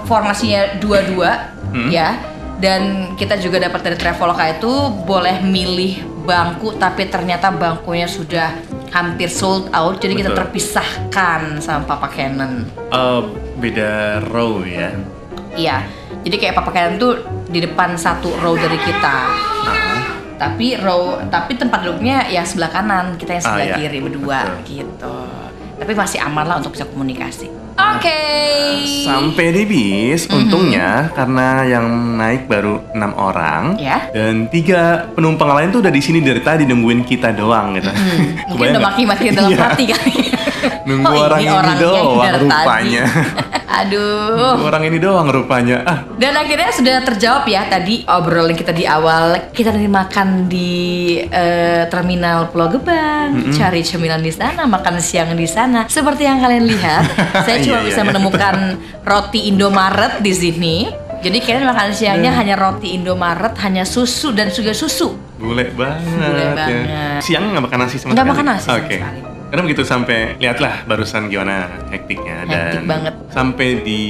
formasinya 2-2 ya, dan kita juga dapat dari Traveloka itu boleh milih bangku, tapi ternyata bangkunya sudah hampir sold out, jadi kita terpisahkan sama Papa Kenan. Beda row ya? Iya, jadi kayak Papa Kenan tuh di depan satu row dari kita. Tapi tempat duduknya ya sebelah kanan, kita yang sebelah kiri berdua. Gitu. Tapi masih aman lah untuk bisa komunikasi. Oke. Sampai di bis, untungnya karena yang naik baru 6 orang, dan 3 penumpang lain tuh udah di sini dari tadi nungguin kita doang gitu. Mungkin udah maki-maki dalam hati kali. Nunggu orang ini doang rupanya. Aduh. Orang ini doang rupanya. Dan akhirnya sudah terjawab ya tadi obrolan kita di awal. Kita makan di terminal Pulau Gebang, cari cemilan di sana, makan siang di sana. Seperti yang kalian lihat, saya cuma bisa menemukan roti Indomaret di sini. Jadi kalian makan siangnya hanya roti Indomaret, hanya susu dan juga susu. Bule banget. Ya. Siang nggak makan nasi sama sekali? Nggak makan nasi sama sekali. Karena begitu sampai, lihatlah barusan gimana hektiknya. Hektik banget. Sampai di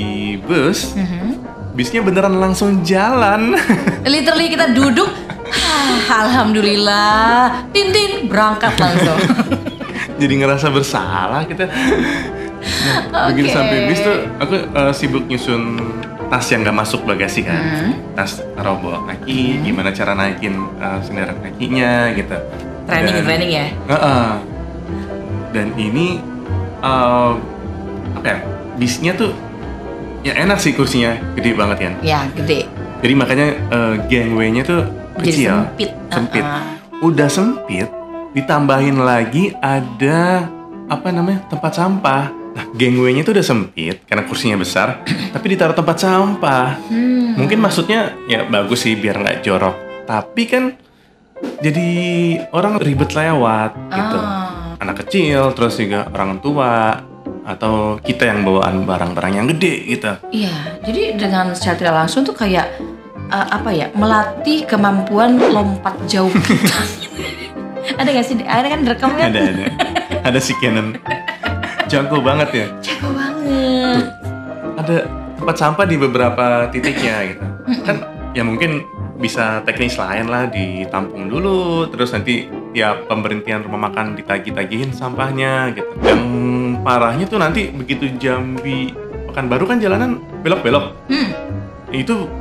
bus, bisnya beneran langsung jalan. Literally kita duduk, alhamdulillah, tin berangkat langsung. Jadi ngerasa bersalah kita. Begitu sampai bis tuh, aku sibuk nyusun tas yang gak masuk bagasi kan. Tas taruh bawa kaki, gimana cara naikin senderan kakinya gitu. Training ya? Dan ini apa ya, bisnya tuh ya enak sih, kursinya gede banget kan. Ya gede. Jadi makanya gangway-nya tuh kecil. Jadi sempit. Udah sempit, ditambahin lagi ada tempat sampah. Nah, gangway-nya tuh udah sempit karena kursinya besar, tapi ditaruh tempat sampah. Mungkin maksudnya ya bagus sih biar nggak jorok, tapi kan jadi orang ribet lewat gitu. Anak kecil, terus juga orang tua, atau kita yang bawaan barang-barang yang gede gitu. Iya, jadi dengan secara tidak langsung tuh kayak melatih kemampuan lompat jauh kita. Ada nggak sih? Ada kan direkamnya? Ada si Kenan. Jago banget ya. Jago banget. Ada tempat sampah di beberapa titiknya gitu. Kan ya mungkin bisa teknis lain lah, ditampung dulu, terus nanti tiap pemberhentian rumah makan ditagih-tagihin sampahnya gitu. Yang parahnya tuh nanti begitu Jambi Pekanbaru kan jalanan belok-belok. Itu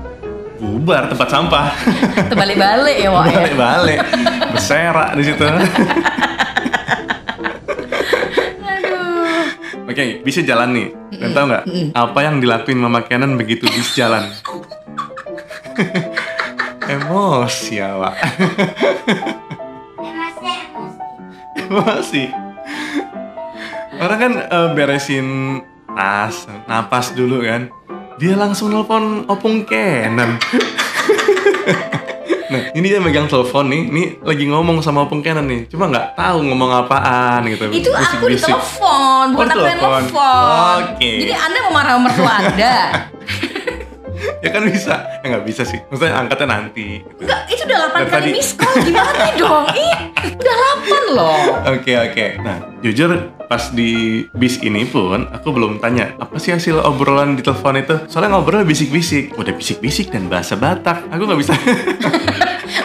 bubar tempat sampah. Terbalik-balik ya, Wak. Terbalik-balik. Berserak di situ. Oke, bisa jalan nih. Dan tau nggak apa yang dilakuin Mama Kenan begitu bis jalan? Emosi ya, Pak. Emosi. Orang kan beresin tas, napas dulu kan. Dia langsung nelpon Opung Kenan. Nah, ini dia megang telepon nih. Ini lagi ngomong sama Opung Kenan nih. Cuma nggak tahu ngomong apaan gitu. Itu aku Bisik-bisik. ditelepon, bukan aku yang nelfon. Oke. Jadi Anda mau marah sama mertua Anda? Ya kan bisa. Ya nggak bisa sih. Maksudnya angkatnya nanti. Enggak, itu udah 8 Dan kali tadi- miss call. Gimana dong? Udah 8 loh. Oke. Nah, jujur pas di bis ini pun aku belum tanya apa sih hasil obrolan di telepon itu. Soalnya ngobrol bisik-bisik. Udah bisik-bisik dan bahasa Batak. Aku nggak bisa.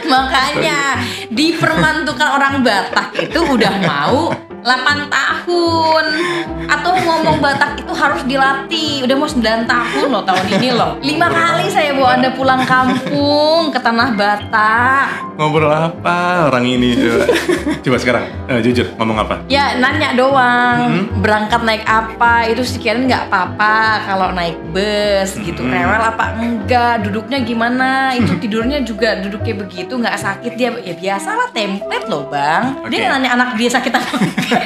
Makanya dipermantukan orang Batak itu udah mau 8 tahun. Atau ngomong Batak itu harus dilatih. Udah mau 9 tahun loh tahun ini loh. 5 kali saya bawa Anda pulang kampung ke tanah Batak. Ngobrol apa orang ini coba? Coba sekarang jujur ngomong apa? Ya nanya doang, berangkat naik apa, itu sekian nggak apa-apa kalau naik bus gitu, rewel apa enggak, duduknya gimana, itu tidurnya juga duduknya begitu, nggak sakit dia, ya biasalah template loh bang. Oke. Dia nanya anak dia sakit apa enggak.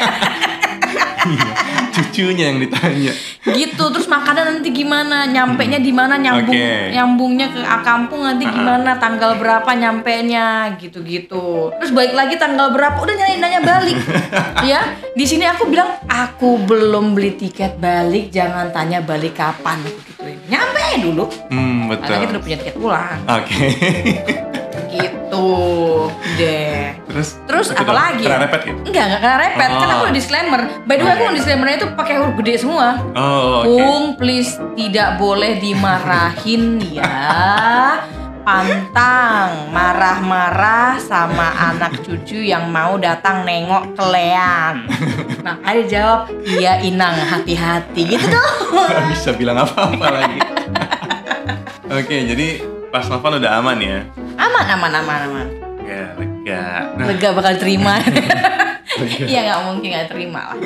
Cucunya yang ditanya. Gitu, terus makanan nanti gimana, nyampenya di mana, nyambungnya ke kampung nanti gimana, tanggal berapa nyampenya, gitu-gitu. Terus balik lagi tanggal berapa, udah nanya balik. Ya, di sini aku bilang aku belum beli tiket balik, jangan tanya balik kapan, gituin. Nyampe dulu. Betul. Karena kita udah punya tiket pulang. Oke. Gitu deh. Terus itu apa dong, lagi kena ya? repet ya? Enggak kena repet. Kan aku Oh. udah disclaimer. By the way, aku disclaimernya itu pakai huruf gede semua. Oh, oke. Pung, please tidak boleh dimarahin ya. Pantang marah-marah sama anak cucu yang mau datang nengok kelean. Nah, ada jawab, iya Inang, hati-hati gitu dong. Gak bisa bilang apa-apa lagi. Oke, jadi pas nelfon udah aman ya? Aman. Ya, lega. Nah, Lega bakal terima. Iya nggak mungkin nggak terima lah.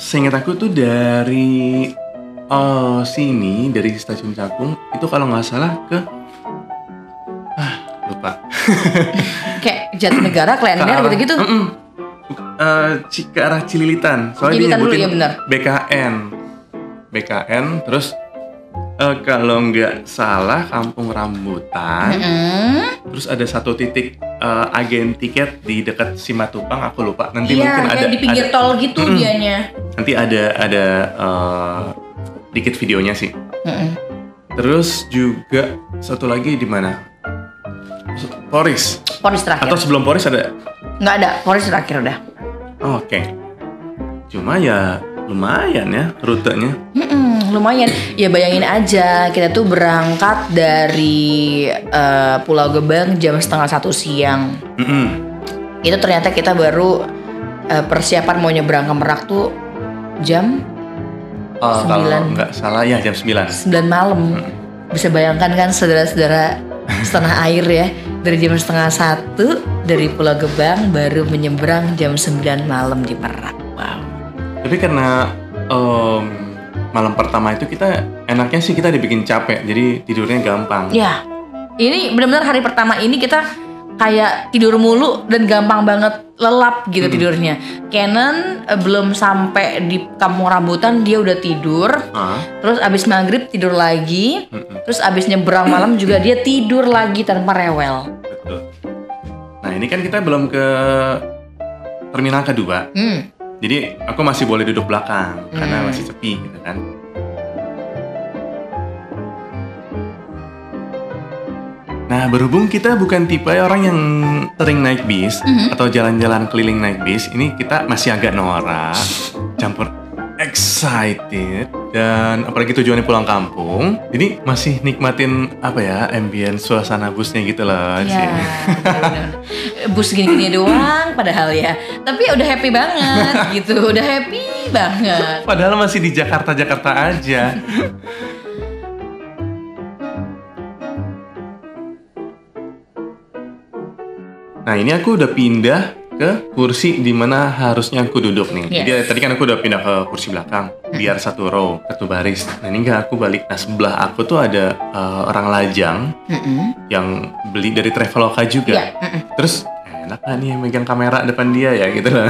seingat aku tuh dari sini, dari stasiun Cakung, itu kalau nggak salah ke lupa. Kayak Jatinegara, Klender Ke arah- gitu-gitu. Ke arah Cililitan. Soalnya dia Cililitan dulu, nyebutin ya benar. BKN, terus kalau nggak salah Kampung Rambutan. Terus ada satu titik agen tiket di dekat Simatupang, aku lupa. Nanti Iya, mungkin kayak ada di pinggir tol gitu dianya. Nanti ada dikit videonya sih. Terus juga satu lagi di mana? Poris. Poris terakhir. Atau sebelum Poris ada? Nggak ada, Poris terakhir udah. Oke. Cuma ya lumayan ya rutenya. Lumayan. Ya bayangin aja, kita tuh berangkat dari Pulau Gebang jam 12:30 siang. Itu ternyata kita baru persiapan mau nyebrang ke Merak tuh jam Kalau 9. nggak salah ya jam 9. 9 malam. Bisa bayangkan kan saudara-saudara setanah air ya, dari jam 12:30 dari Pulau Gebang baru menyeberang jam 9 malam di Merak. Wow. Tapi karena malam pertama itu kita enaknya sih kita dibikin capek, jadi tidurnya gampang. Ya, ini benar-benar hari pertama ini kita kayak tidur mulu dan gampang banget lelap gitu tidurnya. Kenan belum sampai di Kampung Rambutan dia udah tidur. Terus abis maghrib tidur lagi. Terus abis nyebrang malam juga dia tidur lagi tanpa rewel. Betul. Nah ini kan kita belum ke terminal kedua. Jadi aku masih boleh duduk belakang karena masih sepi gitu kan. Nah berhubung kita bukan tipe orang yang sering naik bis atau jalan-jalan keliling naik bis, ini kita masih agak norak, campur excited dan apalagi tujuannya pulang kampung. Jadi masih nikmatin apa ya ambience suasana busnya gitu loh. Ya, bener. Bus gini-gini doang padahal ya. Tapi udah happy banget gitu, udah happy banget. Padahal masih di Jakarta aja. Nah ini aku udah pindah ke kursi di mana harusnya aku duduk nih. Yes. Jadi tadi kan aku udah pindah ke kursi belakang biar satu row, satu baris. Nah ini enggak, aku balik. Nah sebelah aku tuh ada orang lajang yang beli dari Traveloka juga. Terus enak kan nih megang kamera depan dia ya gitu loh.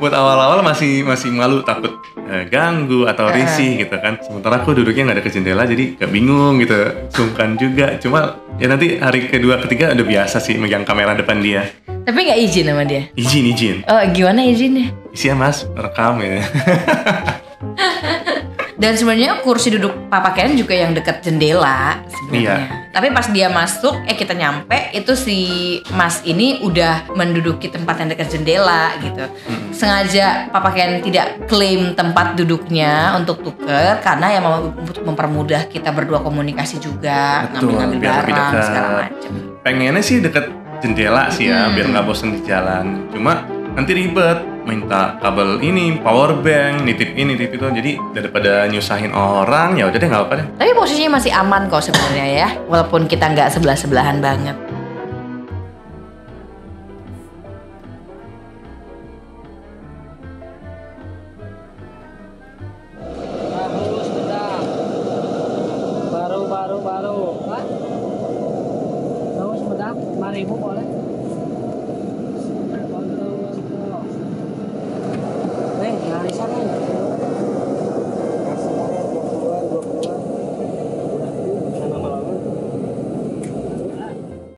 Buat awal-awal masih malu, takut ganggu atau risih gitu kan. Sementara aku duduknya nggak deket jendela jadi gak bingung gitu, sungkan juga. Cuma ya nanti hari kedua ketiga udah biasa sih megang kamera depan dia. Tapi nggak izin sama dia? Izin. Oh gimana izinnya? Isi ya mas, rekam ya. Dan sebenarnya kursi duduk Papa Ken juga yang dekat jendela sebenarnya. Iya. Tapi pas dia masuk, kita nyampe, itu si Mas ini udah menduduki tempat yang dekat jendela gitu. Sengaja Papa Ken tidak klaim tempat duduknya untuk tuker karena ya mau untuk mempermudah kita berdua komunikasi juga, ngambil-ngambil biar lebih barang dekat. segala macam. Pengennya sih deket jendela sih ya, biar nggak bosen di jalan. Cuma nanti ribet, minta kabel ini, power bank, nitip ini, nitip itu. Jadi daripada nyusahin orang, ya udah deh nggak apa-apa deh. Tapi posisinya masih aman kok sebenarnya ya, walaupun kita nggak sebelah-sebelahan banget. Baru. Baru sebentar, 5.000 boleh?